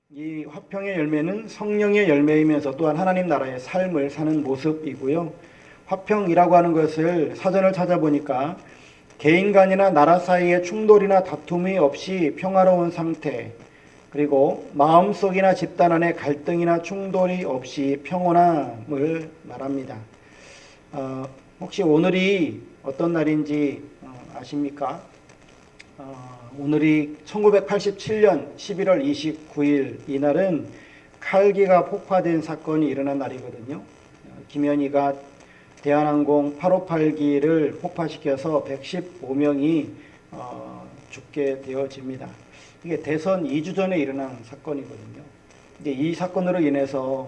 이 화평의 열매는 성령의 열매이면서 또한 하나님 나라의 삶을 사는 모습이고요. 화평이라고 하는 것을 사전을 찾아보니까 개인 간이나 나라 사이의 충돌이나 다툼이 없이 평화로운 상태, 그리고 마음속이나 집단 안에 갈등이나 충돌이 없이 평온함을 말합니다. 혹시 오늘이 어떤 날인지 아십니까? 오늘이 1987년 11월 29일 이날은 칼기가 폭파된 사건이 일어난 날이거든요. 김현희가 대한항공 858기를 폭파시켜서 115명이 죽게 되어집니다. 이게 대선 2주 전에 일어난 사건이거든요. 이제 이 사건으로 인해서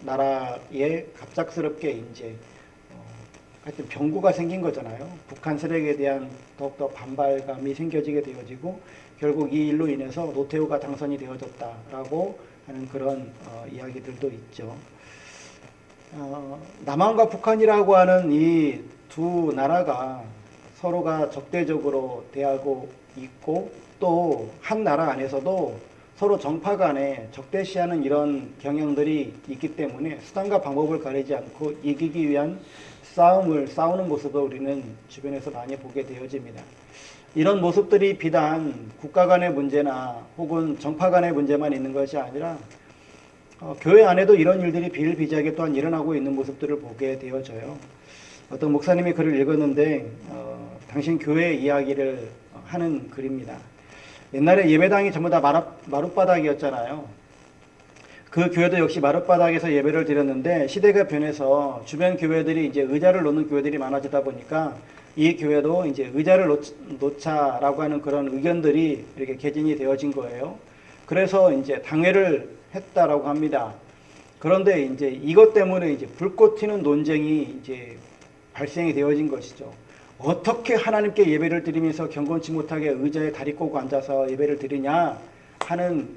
나라에 갑작스럽게 이제 하여튼 병구가 생긴 거잖아요. 북한 세력에 대한 더욱더 반발감이 생겨지게 되어지고 결국 이 일로 인해서 노태우가 당선이 되어졌다라고 하는 그런 이야기들도 있죠. 남한과 북한이라고 하는 이 두 나라가 서로가 적대적으로 대하고 있고 또 한 나라 안에서도 서로 정파 간에 적대시하는 이런 경향들이 있기 때문에 수단과 방법을 가리지 않고 이기기 위한 싸우는 모습을 우리는 주변에서 많이 보게 되어집니다. 이런 모습들이 비단 국가 간의 문제나 혹은 정파 간의 문제만 있는 것이 아니라 교회 안에도 이런 일들이 비일비재하게 또한 일어나고 있는 모습들을 보게 되어져요. 어떤 목사님이 글을 읽었는데 당신 교회 이야기를 하는 글입니다. 옛날에 예배당이 전부 다 마룻바닥이었잖아요. 그 교회도 역시 마룻바닥에서 예배를 드렸는데 시대가 변해서 주변 교회들이 이제 의자를 놓는 교회들이 많아지다 보니까 이 교회도 이제 의자를 놓자라고 하는 그런 의견들이 이렇게 개진이 되어진 거예요. 그래서 이제 당회를 했다라고 합니다. 그런데 이제 이것 때문에 이제 불꽃 튀는 논쟁이 이제 발생이 되어진 것이죠. 어떻게 하나님께 예배를 드리면서 경건치 못하게 의자에 다리 꼬고 앉아서 예배를 드리냐 하는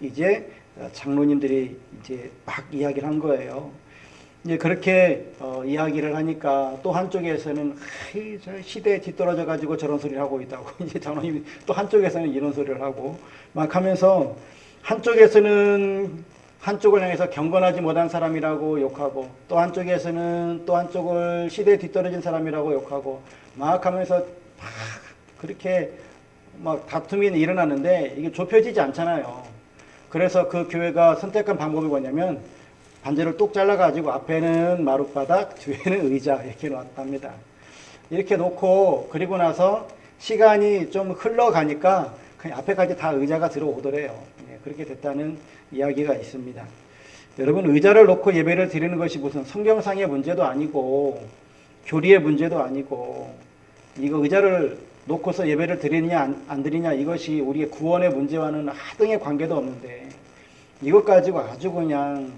이제 장로님들이 이제 막 이야기를 한 거예요. 이제 그렇게 이야기를 하니까 또 한쪽에서는 저 시대에 뒤떨어져 가지고 저런 소리를 하고 있다고 이제 장로님이 또 한쪽에서는 이런 소리를 하고 막 하면서 한쪽에서는 한쪽을 향해서 경건하지 못한 사람이라고 욕하고 또 한쪽에서는 또 한쪽을 시대에 뒤떨어진 사람이라고 욕하고 막 하면서 막 그렇게 막 다툼이 일어나는데 이게 좁혀지지 않잖아요. 그래서 그 교회가 선택한 방법이 뭐냐면 반지를 뚝 잘라가지고 앞에는 마룻바닥, 뒤에는 의자 이렇게 놨답니다. 이렇게 놓고 그리고 나서 시간이 좀 흘러가니까 그냥 앞에까지 다 의자가 들어오더래요. 그렇게 됐다는 이야기가 있습니다. 여러분 의자를 놓고 예배를 드리는 것이 무슨 성경상의 문제도 아니고 교리의 문제도 아니고 이거 의자를 놓고서 예배를 드리느냐 안 드리냐 이것이 우리의 구원의 문제와는 하등의 관계도 없는데 이것 가지고 아주 그냥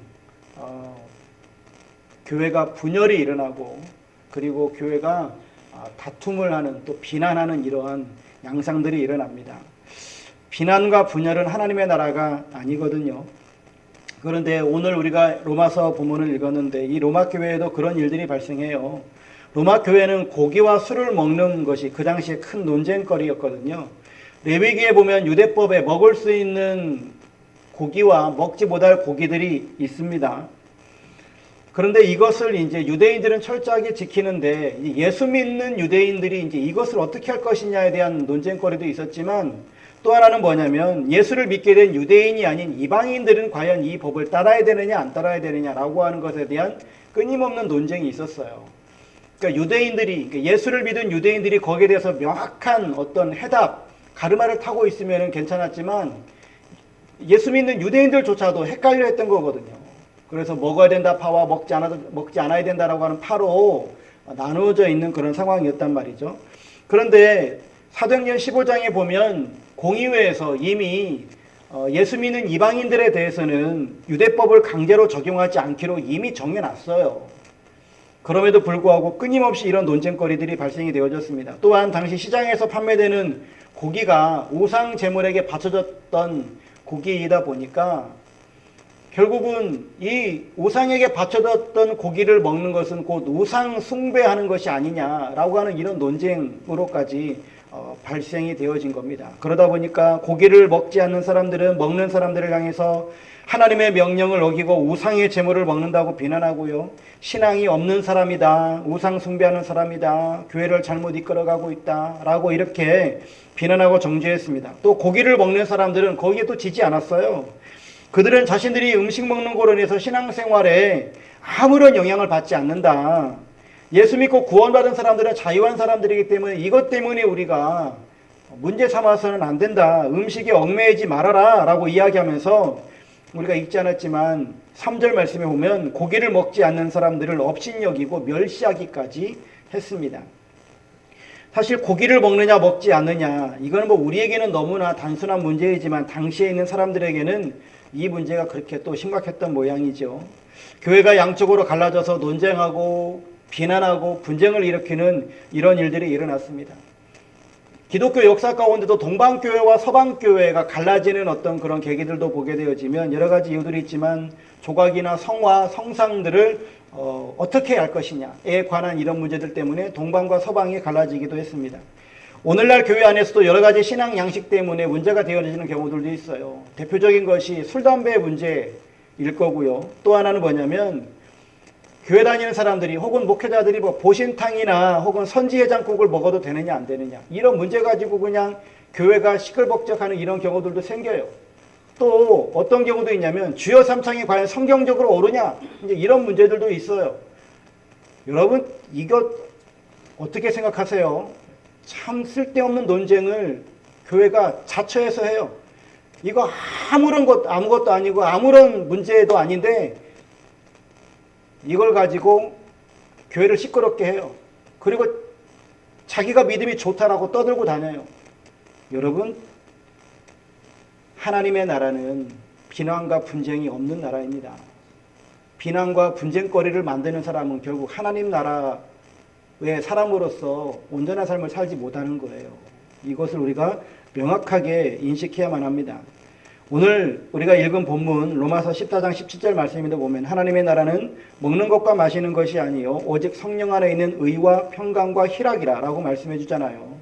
교회가 분열이 일어나고 그리고 교회가 다툼을 하는 또 비난하는 이러한 양상들이 일어납니다. 비난과 분열은 하나님의 나라가 아니거든요. 그런데 오늘 우리가 로마서 본문을 읽었는데 이 로마 교회에도 그런 일들이 발생해요. 로마 교회는 고기와 술을 먹는 것이 그 당시에 큰 논쟁거리였거든요. 레위기에 보면 유대법에 먹을 수 있는 고기와 먹지 못할 고기들이 있습니다. 그런데 이것을 이제 유대인들은 철저하게 지키는데 예수 믿는 유대인들이 이제 이것을 어떻게 할 것이냐에 대한 논쟁거리도 있었지만 또 하나는 뭐냐면 예수를 믿게 된 유대인이 아닌 이방인들은 과연 이 법을 따라야 되느냐 안 따라야 되느냐라고 하는 것에 대한 끊임없는 논쟁이 있었어요. 그러니까 유대인들이 예수를 믿은 유대인들이 거기에 대해서 명확한 어떤 해답, 가르마를 타고 있으면 괜찮았지만 예수 믿는 유대인들조차도 헷갈려 했던 거거든요. 그래서 먹어야 된다 파와 먹지 않아야 된다라고 하는 파로 나누어져 있는 그런 상황이었단 말이죠. 그런데 사도행전 15장에 보면 공의회에서 이미 예수 믿는 이방인들에 대해서는 유대법을 강제로 적용하지 않기로 이미 정해놨어요. 그럼에도 불구하고 끊임없이 이런 논쟁거리들이 발생이 되어졌습니다. 또한 당시 시장에서 판매되는 고기가 우상 제물에게 바쳐졌던 고기이다 보니까 결국은 이 우상에게 바쳐졌던 고기를 먹는 것은 곧 우상 숭배하는 것이 아니냐라고 하는 이런 논쟁으로까지 발생이 되어진 겁니다. 그러다 보니까 고기를 먹지 않는 사람들은 먹는 사람들을 향해서 하나님의 명령을 어기고 우상의 제물을 먹는다고 비난하고요. 신앙이 없는 사람이다, 우상 숭배하는 사람이다, 교회를 잘못 이끌어가고 있다라고 이렇게 비난하고 정죄했습니다. 또 고기를 먹는 사람들은 거기에 또 지지 않았어요. 그들은 자신들이 음식 먹는 거로 인해서 신앙생활에 아무런 영향을 받지 않는다. 예수 믿고 구원받은 사람들은 자유한 사람들이기 때문에 이것 때문에 우리가 문제 삼아서는 안 된다. 음식에 얽매이지 말아라 라고 이야기하면서 우리가 읽지 않았지만 3절 말씀에 보면 고기를 먹지 않는 사람들을 업신여기고 멸시하기까지 했습니다. 사실 고기를 먹느냐 먹지 않느냐 이건 뭐 우리에게는 너무나 단순한 문제이지만 당시에 있는 사람들에게는 이 문제가 그렇게 또 심각했던 모양이죠. 교회가 양쪽으로 갈라져서 논쟁하고 비난하고 분쟁을 일으키는 이런 일들이 일어났습니다. 기독교 역사 가운데도 동방교회와 서방교회가 갈라지는 어떤 그런 계기들도 보게 되어지면 여러 가지 이유들이 있지만 조각이나 성화, 성상들을 어떻게 할 것이냐에 관한 이런 문제들 때문에 동방과 서방이 갈라지기도 했습니다. 오늘날 교회 안에서도 여러 가지 신앙 양식 때문에 문제가 되어지는 경우들도 있어요. 대표적인 것이 술, 담배 문제일 거고요. 또 하나는 뭐냐면 교회 다니는 사람들이 혹은 목회자들이 뭐 보신탕이나 혹은 선지해장국을 먹어도 되느냐 안 되느냐 이런 문제 가지고 그냥 교회가 시끌벅적하는 이런 경우들도 생겨요. 또 어떤 경우도 있냐면 주여 삼창이 과연 성경적으로 옳으냐 이제 이런 문제들도 있어요. 여러분 이것 어떻게 생각하세요? 참 쓸데없는 논쟁을 교회가 자처해서 해요. 이거 아무것도 아니고 아무런 문제도 아닌데 이걸 가지고 교회를 시끄럽게 해요. 그리고 자기가 믿음이 좋다라고 떠들고 다녀요. 여러분, 하나님의 나라는 비난과 분쟁이 없는 나라입니다. 비난과 분쟁거리를 만드는 사람은 결국 하나님 나라의 사람으로서 온전한 삶을 살지 못하는 거예요. 이것을 우리가 명확하게 인식해야만 합니다. 오늘 우리가 읽은 본문 로마서 14장 17절 말씀인데 보면 하나님의 나라는 먹는 것과 마시는 것이 아니요 오직 성령 안에 있는 의와 평강과 희락이라 라고 말씀해 주잖아요.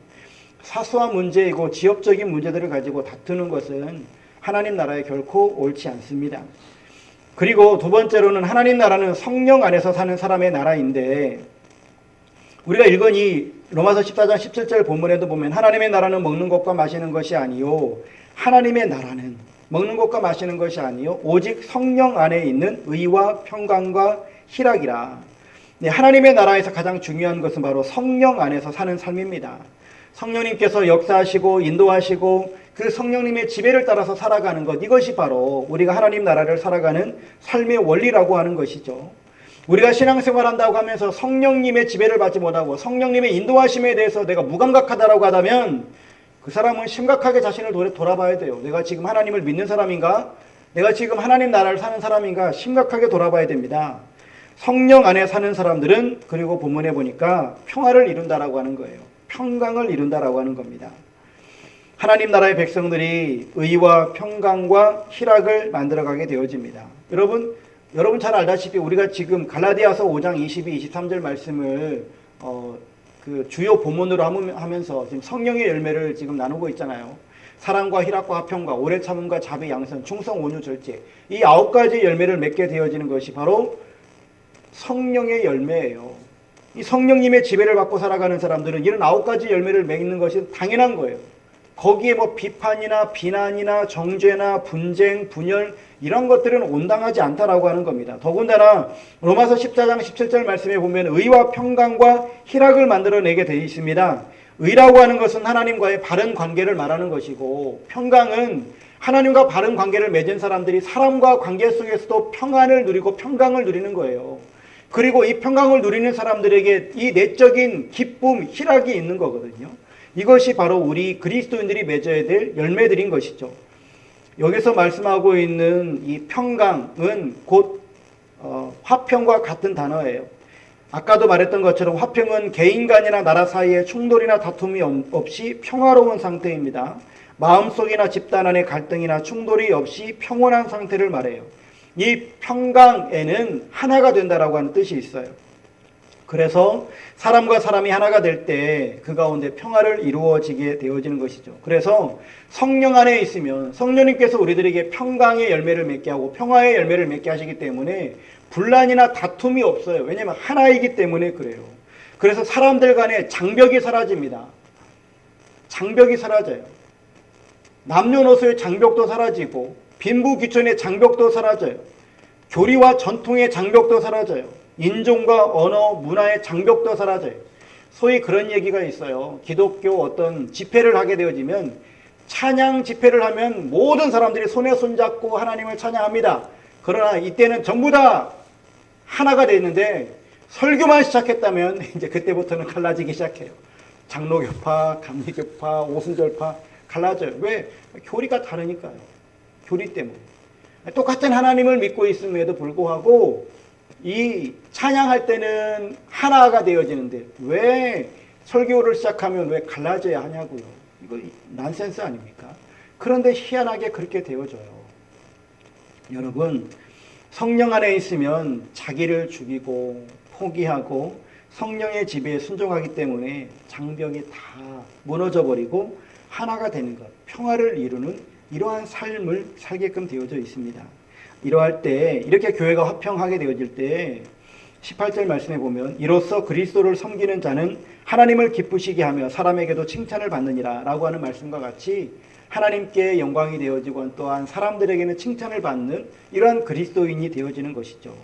사소한 문제이고 지역적인 문제들을 가지고 다투는 것은 하나님 나라에 결코 옳지 않습니다. 그리고 두 번째로는 하나님 나라는 성령 안에서 사는 사람의 나라인데 우리가 읽은 이 로마서 14장 17절 본문에도 보면 하나님의 나라는 먹는 것과 마시는 것이 아니요 하나님의 나라는 먹는 것과 마시는 것이 아니요 오직 성령 안에 있는 의와 평강과 희락이라. 네, 하나님의 나라에서 가장 중요한 것은 바로 성령 안에서 사는 삶입니다. 성령님께서 역사하시고 인도하시고 그 성령님의 지배를 따라서 살아가는 것, 이것이 바로 우리가 하나님 나라를 살아가는 삶의 원리라고 하는 것이죠. 우리가 신앙생활한다고 하면서 성령님의 지배를 받지 못하고 성령님의 인도하심에 대해서 내가 무감각하다라고 하다면 그 사람은 심각하게 자신을 돌아봐야 돼요. 내가 지금 하나님을 믿는 사람인가? 내가 지금 하나님 나라를 사는 사람인가? 심각하게 돌아봐야 됩니다. 성령 안에 사는 사람들은 그리고 본문에 보니까 평화를 이룬다라고 하는 거예요. 평강을 이룬다라고 하는 겁니다. 하나님 나라의 백성들이 의와 평강과 희락을 만들어가게 되어집니다. 여러분 잘 알다시피 우리가 지금 갈라디아서 5장 22, 23절 말씀을 그 주요 본문으로 하면서 지금 성령의 열매를 지금 나누고 있잖아요. 사랑과 희락과 화평과 오래 참음과 자비 양선 충성 온유 절제 이 9가지 열매를 맺게 되어지는 것이 바로 성령의 열매예요. 이 성령님의 지배를 받고 살아가는 사람들은 이런 9가지 열매를 맺는 것이 당연한 거예요. 거기에 뭐 비판이나 비난이나 정죄나 분쟁, 분열 이런 것들은 온당하지 않다라고 하는 겁니다. 더군다나 로마서 14장 17절 말씀에 보면 의와 평강과 희락을 만들어내게 되어 있습니다. 의라고 하는 것은 하나님과의 바른 관계를 말하는 것이고 평강은 하나님과 바른 관계를 맺은 사람들이 사람과 관계 속에서도 평안을 누리고 평강을 누리는 거예요. 그리고 이 평강을 누리는 사람들에게 이 내적인 기쁨, 희락이 있는 거거든요. 이것이 바로 우리 그리스도인들이 맺어야 될 열매들인 것이죠. 여기서 말씀하고 있는 이 평강은 곧 화평과 같은 단어예요. 아까도 말했던 것처럼 화평은 개인 간이나 나라 사이에 충돌이나 다툼이 없이 평화로운 상태입니다. 마음속이나 집단 안에 갈등이나 충돌이 없이 평온한 상태를 말해요. 이 평강에는 하나가 된다라고 하는 뜻이 있어요. 그래서 사람과 사람이 하나가 될 때 그 가운데 평화를 이루어지게 되어지는 것이죠. 그래서 성령 안에 있으면 성령님께서 우리들에게 평강의 열매를 맺게 하고 평화의 열매를 맺게 하시기 때문에 분란이나 다툼이 없어요. 왜냐하면 하나이기 때문에 그래요. 그래서 사람들 간에 장벽이 사라집니다. 장벽이 사라져요. 남녀노소의 장벽도 사라지고 빈부귀천의 장벽도 사라져요. 교리와 전통의 장벽도 사라져요. 인종과 언어, 문화의 장벽도 사라져요. 소위 그런 얘기가 있어요. 기독교 어떤 집회를 하게 되어지면 찬양 집회를 하면 모든 사람들이 손에 손잡고 하나님을 찬양합니다. 그러나 이때는 전부 다 하나가 되어 있는데 설교만 시작했다면 이제 그때부터는 갈라지기 시작해요. 장로교파, 감리교파, 오순절파 갈라져요. 왜? 교리가 다르니까요. 교리 때문에. 똑같은 하나님을 믿고 있음에도 불구하고 이 찬양할 때는 하나가 되어지는데 왜 설교를 시작하면 왜 갈라져야 하냐고요. 이거 난센스 아닙니까? 그런데 희한하게 그렇게 되어져요. 여러분, 성령 안에 있으면 자기를 죽이고 포기하고 성령의 지배에 순종하기 때문에 장벽이 다 무너져 버리고 하나가 되는 것, 평화를 이루는 이러한 삶을 살게끔 되어져 있습니다. 이러할 때 이렇게 교회가 화평하게 되어질 때 18절 말씀에 보면 이로써 그리스도를 섬기는 자는 하나님을 기쁘시게 하며 사람에게도 칭찬을 받느니라 라고 하는 말씀과 같이 하나님께 영광이 되어지고 또한 사람들에게는 칭찬을 받는 이러한 그리스도인이 되어지는 것이죠.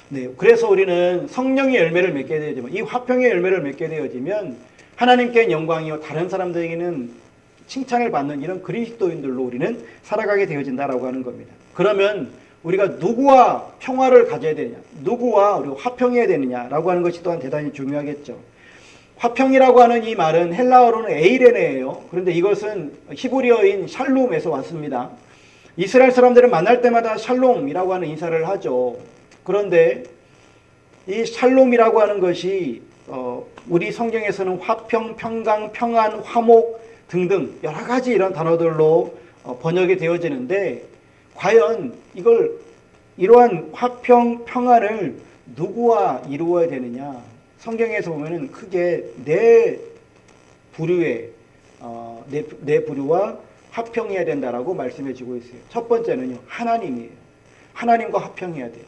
네, 그래서 우리는 성령의 열매를 맺게 되어지면 이 화평의 열매를 맺게 되어지면 하나님께 영광이요 다른 사람들에게는 칭찬을 받는 이런 그리스도인들로 우리는 살아가게 되어진다라고 하는 겁니다. 그러면 우리가 누구와 평화를 가져야 되느냐, 누구와 우리가 화평해야 되느냐라고 하는 것이 또한 대단히 중요하겠죠. 화평이라고 하는 이 말은 헬라어로는 에이레네예요. 그런데 이것은 히브리어인 샬롬에서 왔습니다. 이스라엘 사람들은 만날 때마다 샬롬이라고 하는 인사를 하죠. 그런데 이 샬롬이라고 하는 것이 우리 성경에서는 화평, 평강, 평안, 화목 등등 여러 가지 이런 단어들로 번역이 되어지는데 과연 이러한 화평, 평안을 누구와 이루어야 되느냐? 성경에서 보면은 크게 네 부류와 화평해야 된다라고 말씀해 주고 있어요. 첫 번째는요, 하나님이에요. 하나님과 화평해야 돼요.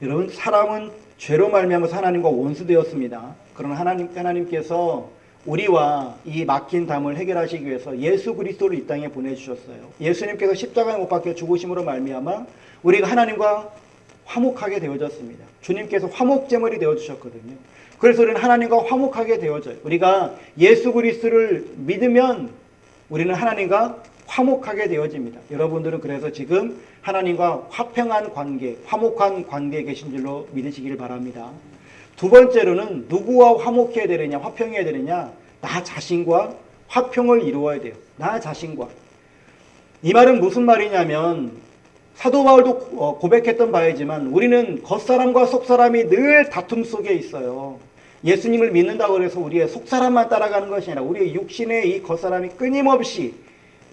여러분, 사람은 죄로 말미암아서 하나님과 원수되었습니다. 그러나 하나님께서 우리와 이 막힌 담을 해결하시기 위해서 예수 그리스도를 이 땅에 보내주셨어요. 예수님께서 십자가에 못 박혀 죽으심으로 말미암아 우리가 하나님과 화목하게 되어졌습니다. 주님께서 화목제물이 되어주셨거든요. 그래서 우리는 하나님과 화목하게 되어져요. 우리가 예수 그리스도를 믿으면 우리는 하나님과 화목하게 되어집니다. 여러분들은 그래서 지금 하나님과 화평한 관계, 화목한 관계에 계신 줄로 믿으시길 바랍니다. 두 번째로는 누구와 화목해야 되느냐, 화평해야 되느냐, 나 자신과 화평을 이루어야 돼요. 나 자신과. 이 말은 무슨 말이냐면 사도 바울도 고백했던 바이지만 우리는 겉사람과 속사람이 늘 다툼 속에 있어요. 예수님을 믿는다고 해서 우리의 속사람만 따라가는 것이 아니라 우리의 육신의 이 겉사람이 끊임없이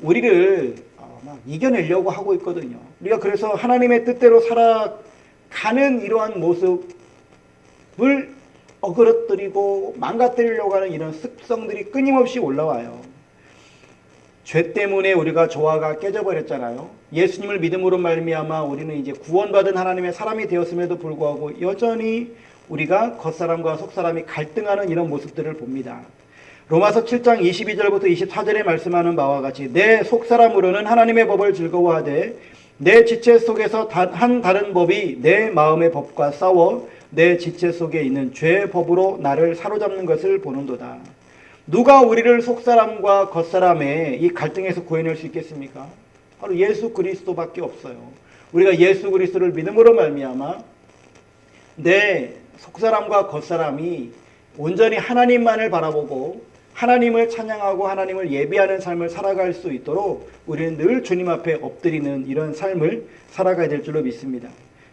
우리를 막 이겨내려고 하고 있거든요. 우리가 그래서 하나님의 뜻대로 살아가는 이러한 모습을 어그러뜨리고 망가뜨리려고 하는 이런 습성들이 끊임없이 올라와요. 죄 때문에 우리가 조화가 깨져버렸잖아요. 예수님을 믿음으로 말미암아 우리는 이제 구원받은 하나님의 사람이 되었음에도 불구하고 여전히 우리가 겉사람과 속사람이 갈등하는 이런 모습들을 봅니다. 로마서 7장 22절부터 24절에 말씀하는 바와 같이 내 속사람으로는 하나님의 법을 즐거워하되 내 지체 속에서 한 다른 법이 내 마음의 법과 싸워 내 지체 속에 있는 죄의 법으로 나를 사로잡는 것을 보는도다. 누가 우리를 속사람과 겉사람의 이 갈등에서 구해낼 수 있겠습니까? 바로 예수 그리스도밖에 없어요. 우리가 예수 그리스도를 믿음으로 말미암아 내 속사람과 겉사람이 온전히 하나님만을 바라보고 하나님을 찬양하고 하나님을 예배하는 삶을 살아갈 수 있도록 우리는 늘 주님 앞에 엎드리는 이런 삶을 살아가야 될 줄로 믿습니다.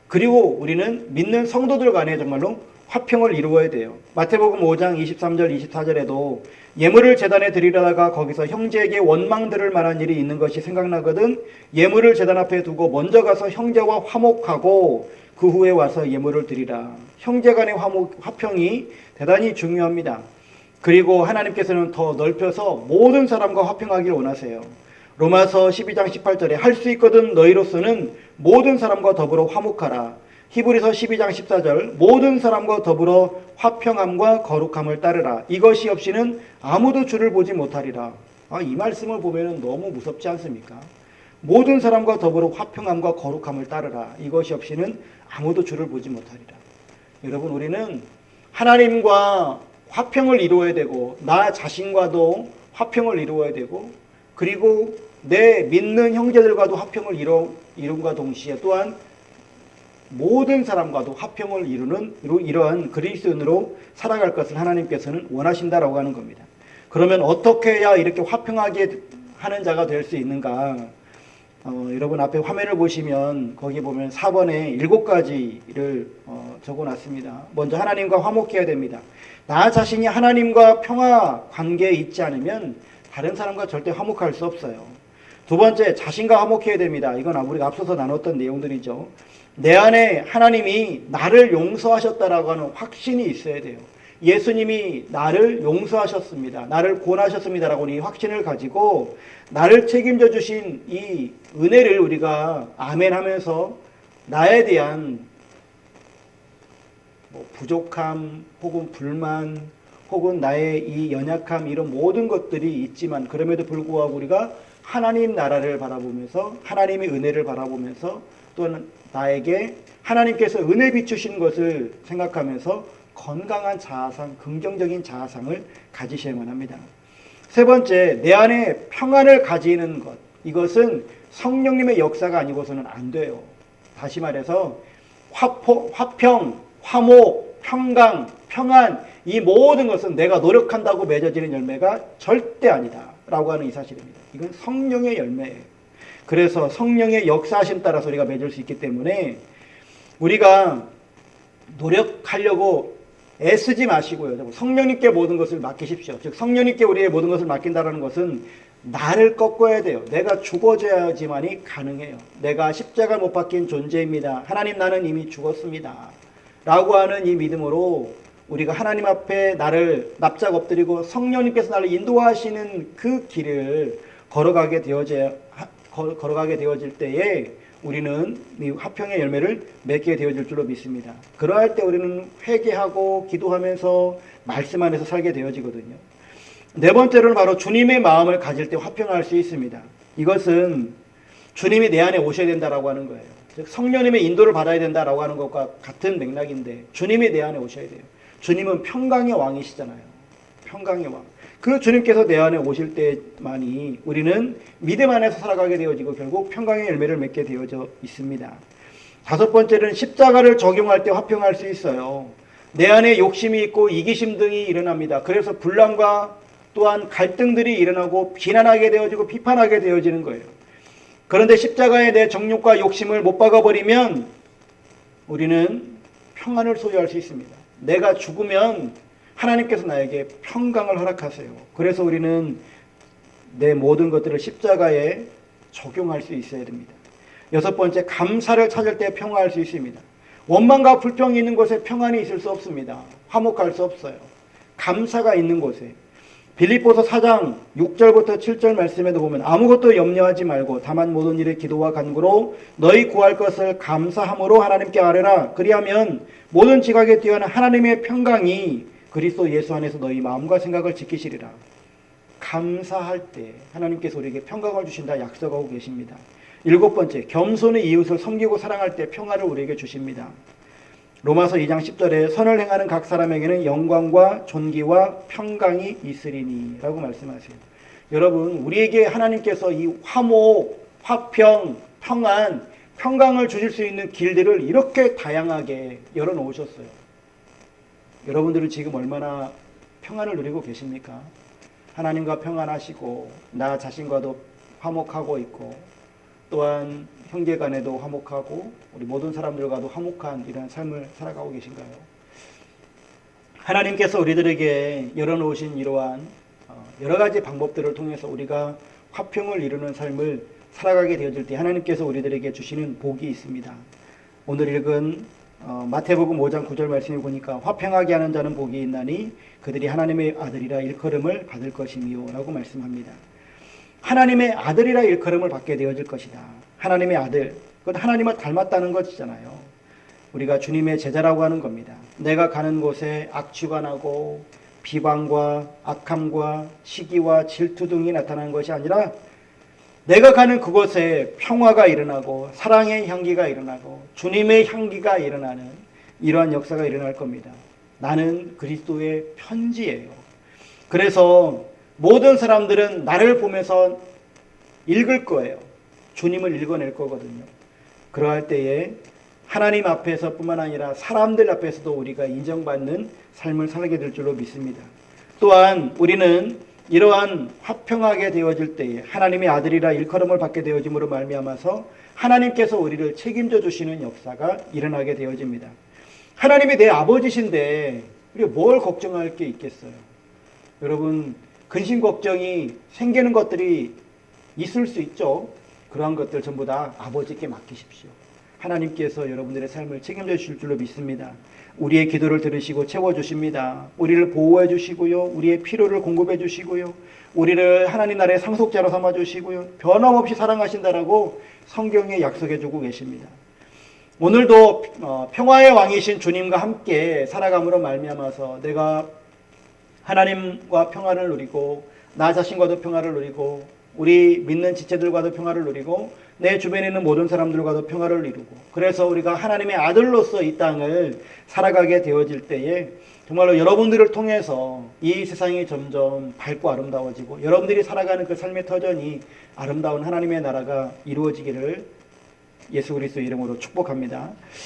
그리고 우리는 믿는 성도들 간에 정말로 화평을 이루어야 돼요. 마태복음 5장 23절 24절에도 예물을 제단에 드리려다가 거기서 형제에게 원망 들을 만한 일이 있는 것이 생각나거든 예물을 제단 앞에 두고 먼저 가서 형제와 화목하고 그 후에 와서 예물을 드리라. 형제간의 화평이 대단히 중요합니다. 그리고 하나님께서는 더 넓혀서 모든 사람과 화평하기를 원하세요. 로마서 12장 18절에 할 수 있거든 너희로서는 모든 사람과 더불어 화목하라. 히브리서 12장 14절 모든 사람과 더불어 화평함과 거룩함을 따르라. 이것이 없이는 아무도 주를 보지 못하리라. 이 말씀을 보면 너무 무섭지 않습니까? 모든 사람과 더불어 화평함과 거룩함을 따르라. 이것이 없이는 아무도 주를 보지 못하리라. 여러분, 우리는 하나님과 화평을 이루어야 되고 나 자신과도 화평을 이루어야 되고 그리고 내 믿는 형제들과도 화평을 이룬과 동시에 또한 모든 사람과도 화평을 이루는 이러한 그리스도인으로 살아갈 것을 하나님께서는 원하신다라고 하는 겁니다. 그러면 어떻게 해야 이렇게 화평하게 하는 자가 될 수 있는가? 여러분 앞에 화면을 보시면 거기 보면 4번에 7가지를 적어놨습니다. 먼저 하나님과 화목해야 됩니다. 나 자신이 하나님과 평화 관계에 있지 않으면 다른 사람과 절대 화목할 수 없어요. 두 번째, 자신과 화목해야 됩니다. 이건 우리가 앞서서 나눴던 내용들이죠. 내 안에 하나님이 나를 용서하셨다라고 하는 확신이 있어야 돼요. 예수님이 나를 용서하셨습니다. 나를 구원하셨습니다라고 하는 이 확신을 가지고 나를 책임져 주신 이 은혜를 우리가 아멘 하면서 나에 대한 부족함 혹은 불만 혹은 나의 이 연약함 이런 모든 것들이 있지만 그럼에도 불구하고 우리가 하나님 나라를 바라보면서 하나님의 은혜를 바라보면서 또는 나에게 하나님께서 은혜 비추신 것을 생각하면서 건강한 자아상, 긍정적인 자아상을 가지셔야만 합니다. 세 번째, 내 안에 평안을 가지는 것. 이것은 성령님의 역사가 아니고서는 안 돼요. 다시 말해서 화평, 화목, 평강, 평안 이 모든 것은 내가 노력한다고 맺어지는 열매가 절대 아니다 라고 하는 이 사실입니다. 이건 성령의 열매예요. 그래서 성령의 역사하심 따라서 우리가 맺을 수 있기 때문에 우리가 노력하려고 애쓰지 마시고요. 성령님께 모든 것을 맡기십시오. 즉 성령님께 우리의 모든 것을 맡긴다는 것은 나를 꺾어야 돼요. 내가 죽어져야지만이 가능해요. 내가 십자가 못 박힌 존재입니다. 하나님 나는 이미 죽었습니다. 라고 하는 이 믿음으로 우리가 하나님 앞에 나를 납작 엎드리고 성령님께서 나를 인도하시는 그 길을 걸어가게 되어질 때에 우리는 이 화평의 열매를 맺게 되어질 줄로 믿습니다. 그러할 때 우리는 회개하고 기도하면서 말씀 안에서 살게 되어지거든요. 네 번째로는 바로 주님의 마음을 가질 때 화평할 수 있습니다. 이것은 주님이 내 안에 오셔야 된다라고 하는 거예요. 즉 성령님의 인도를 받아야 된다라고 하는 것과 같은 맥락인데 주님이 내 안에 오셔야 돼요. 주님은 평강의 왕이시잖아요. 평강의 왕. 그 주님께서 내 안에 오실 때만이 우리는 믿음 안에서 살아가게 되어지고 결국 평강의 열매를 맺게 되어져 있습니다. 다섯 번째는 십자가를 적용할 때 화평할 수 있어요. 내 안에 욕심이 있고 이기심 등이 일어납니다. 그래서 분란과 또한 갈등들이 일어나고 비난하게 되어지고 비판하게 되어지는 거예요. 그런데 십자가에 내 정욕과 욕심을 못 박아버리면 우리는 평안을 소유할 수 있습니다. 내가 죽으면 하나님께서 나에게 평강을 허락하세요. 그래서 우리는 내 모든 것들을 십자가에 적용할 수 있어야 됩니다. 여섯 번째, 감사를 찾을 때 평화할 수 있습니다. 원망과 불평이 있는 곳에 평안이 있을 수 없습니다. 화목할 수 없어요. 감사가 있는 곳에. 빌립보서 4장 6절부터 7절 말씀에도 보면 아무것도 염려하지 말고 다만 모든 일에 기도와 간구로 너희 구할 것을 감사함으로 하나님께 아뢰라. 그리하면 모든 지각에 뛰어난 하나님의 평강이 그리스도 예수 안에서 너희 마음과 생각을 지키시리라. 감사할 때 하나님께서 우리에게 평강을 주신다 약속하고 계십니다. 일곱 번째, 겸손의 이웃을 섬기고 사랑할 때 평화를 우리에게 주십니다. 로마서 2장 10절에 선을 행하는 각 사람에게는 영광과 존귀와 평강이 있으리니 라고 말씀하세요. 여러분, 우리에게 하나님께서 이 화목, 화평, 평안, 평강을 주실 수 있는 길들을 이렇게 다양하게 열어놓으셨어요. 여러분들은 지금 얼마나 평안을 누리고 계십니까? 하나님과 평안하시고 나 자신과도 화목하고 있고 또한 형제 간에도 화목하고 우리 모든 사람들과도 화목한 이런 삶을 살아가고 계신가요? 하나님께서 우리들에게 열어놓으신 이러한 여러 가지 방법들을 통해서 우리가 화평을 이루는 삶을 살아가게 되어질 때 하나님께서 우리들에게 주시는 복이 있습니다. 오늘 읽은 마태복음 5장 9절 말씀에 보니까 화평하게 하는 자는 복이 있나니 그들이 하나님의 아들이라 일컬음을 받을 것이미요 라고 말씀합니다. 하나님의 아들이라 일컬음을 받게 되어질 것이다. 하나님의 아들, 그건 하나님을 닮았다는 것이잖아요. 우리가 주님의 제자라고 하는 겁니다. 내가 가는 곳에 악취가 나고 비방과 악함과 시기와 질투 등이 나타나는 것이 아니라 내가 가는 그곳에 평화가 일어나고 사랑의 향기가 일어나고 주님의 향기가 일어나는 이러한 역사가 일어날 겁니다. 나는 그리스도의 편지예요. 그래서 모든 사람들은 나를 보면서 읽을 거예요. 주님을 읽어낼 거거든요. 그러할 때에 하나님 앞에서 뿐만 아니라 사람들 앞에서도 우리가 인정받는 삶을 살게 될 줄로 믿습니다. 또한 우리는 이러한 화평하게 되어질 때에 하나님의 아들이라 일컬음을 받게 되어짐으로 말미암아서 하나님께서 우리를 책임져 주시는 역사가 일어나게 되어집니다. 하나님이 내 아버지신데 우리가 뭘 걱정할 게 있겠어요? 여러분, 근심 걱정이 생기는 것들이 있을 수 있죠. 그러한 것들 전부 다 아버지께 맡기십시오. 하나님께서 여러분들의 삶을 책임져 주실 줄로 믿습니다. 우리의 기도를 들으시고 채워주십니다. 우리를 보호해 주시고요. 우리의 필요를 공급해 주시고요. 우리를 하나님 나라의 상속자로 삼아 주시고요. 변함없이 사랑하신다라고 성경에 약속해 주고 계십니다. 오늘도 평화의 왕이신 주님과 함께 살아감으로 말미암아서 내가 하나님과 평화를 누리고 나 자신과도 평화를 누리고 우리 믿는 지체들과도 평화를 누리고 내 주변에 있는 모든 사람들과도 평화를 이루고 그래서 우리가 하나님의 아들로서 이 땅을 살아가게 되어질 때에 정말로 여러분들을 통해서 이 세상이 점점 밝고 아름다워지고 여러분들이 살아가는 그 삶의 터전이 아름다운 하나님의 나라가 이루어지기를 예수 그리스도 이름으로 축복합니다.